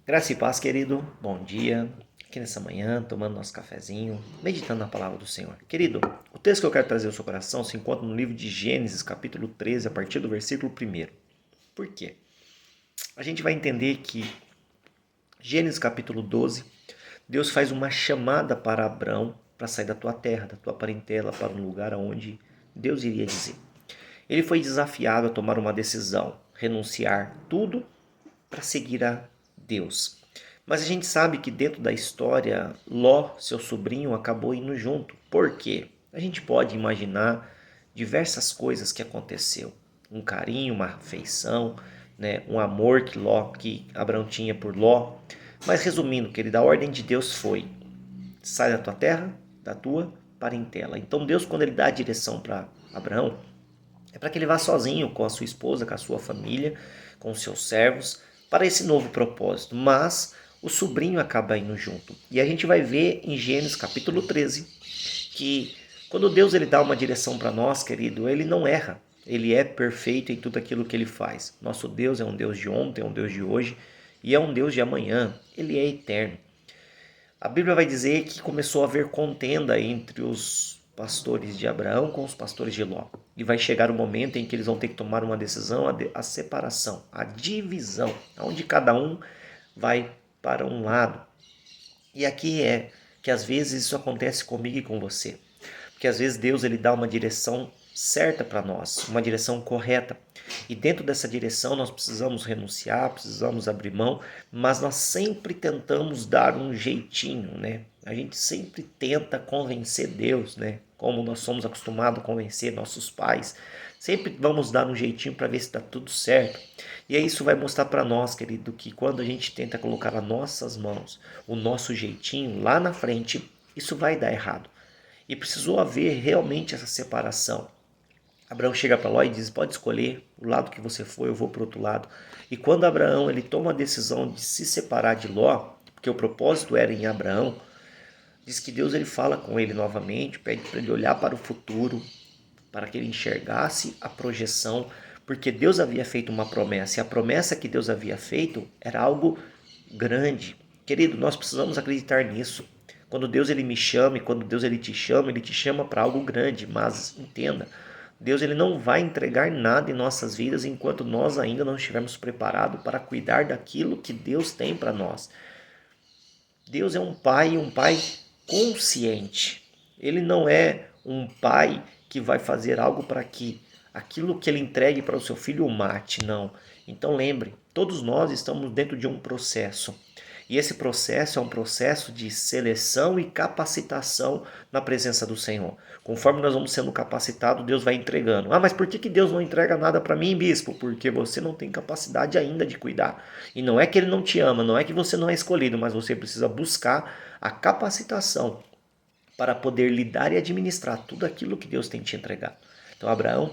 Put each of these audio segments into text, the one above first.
Graça e paz, querido. Bom dia. Aqui nessa manhã, tomando nosso cafezinho, meditando na palavra do Senhor. Querido, o texto que eu quero trazer ao seu coração se encontra no livro de Gênesis, capítulo 13, a partir do versículo 1. Por quê? A gente vai entender que Gênesis capítulo 12, Deus faz uma chamada para Abrão para sair da tua terra, da tua parentela, para um lugar aonde Deus iria dizer. Ele foi desafiado a tomar uma decisão, renunciar tudo para seguir a Deus. Mas a gente sabe que dentro da história, Ló, seu sobrinho, acabou indo junto. Por quê? A gente pode imaginar diversas coisas que aconteceu. Um carinho, uma afeição, né? Um amor que Abraão tinha por Ló. Mas resumindo, querido, a ordem de Deus foi: sai da tua terra, da tua parentela. Então Deus, quando ele dá a direção para Abraão, é para que ele vá sozinho com a sua esposa, com a sua família, com os seus servos, para esse novo propósito. Mas o sobrinho acaba indo junto. E a gente vai ver em Gênesis capítulo 13 que quando Deus ele dá uma direção para nós, querido, ele não erra. Ele é perfeito em tudo aquilo que ele faz. Nosso Deus é um Deus de ontem, é um Deus de hoje e é um Deus de amanhã. Ele é eterno. A Bíblia vai dizer que começou a haver contenda entre os pastores de Abraão com os pastores de Ló. E vai chegar o momento em que eles vão ter que tomar uma decisão, a separação, a divisão, onde cada um vai para um lado. E aqui é que às vezes isso acontece comigo e com você. Porque às vezes Deus ele dá uma direção certa para nós, uma direção correta. E dentro dessa direção nós precisamos renunciar, precisamos abrir mão, mas nós sempre tentamos dar um jeitinho, né? A gente sempre tenta convencer Deus, né? Como nós somos acostumados a convencer nossos pais. Sempre vamos dar um jeitinho para ver se está tudo certo. E aí isso vai mostrar para nós, querido, que quando a gente tenta colocar nas nossas mãos o nosso jeitinho lá na frente, isso vai dar errado. E precisou haver realmente essa separação. Abraão chega para Ló e diz: pode escolher o lado que você for, eu vou para o outro lado. E quando Abraão ele toma a decisão de se separar de Ló, porque o propósito era em Abraão, diz que Deus ele fala com ele novamente, pede para ele olhar para o futuro, para que ele enxergasse a projeção, porque Deus havia feito uma promessa, e a promessa que Deus havia feito era algo grande. Querido, nós precisamos acreditar nisso. Quando Deus ele me chama, e quando Deus ele te chama para algo grande, mas entenda, Deus ele não vai entregar nada em nossas vidas enquanto nós ainda não estivermos preparados para cuidar daquilo que Deus tem para nós. Deus é um pai consciente. Ele não é um pai que vai fazer algo para que aquilo que ele entregue para o seu filho o mate, não. Então lembre, todos nós estamos dentro de um processo. E esse processo é um processo de seleção e capacitação na presença do Senhor. Conforme nós vamos sendo capacitados, Deus vai entregando. Ah, mas por que Deus não entrega nada para mim, bispo? Porque você não tem capacidade ainda de cuidar. E não é que ele não te ama, não é que você não é escolhido, mas você precisa buscar a capacitação para poder lidar e administrar tudo aquilo que Deus tem te entregado. Então Abraão,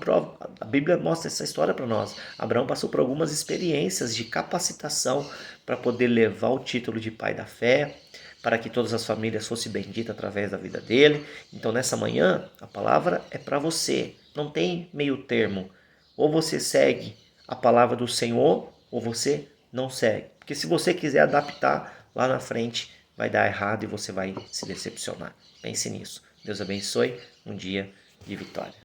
a Bíblia mostra essa história para nós. Abraão passou por algumas experiências de capacitação para poder levar o título de pai da fé, para que todas as famílias fossem benditas através da vida dele. Então nessa manhã, a palavra é para você. Não tem meio termo. Ou você segue a palavra do Senhor, ou você não segue. Porque se você quiser adaptar lá na frente, vai dar errado e você vai se decepcionar. Pense nisso. Deus abençoe. Um dia de vitória.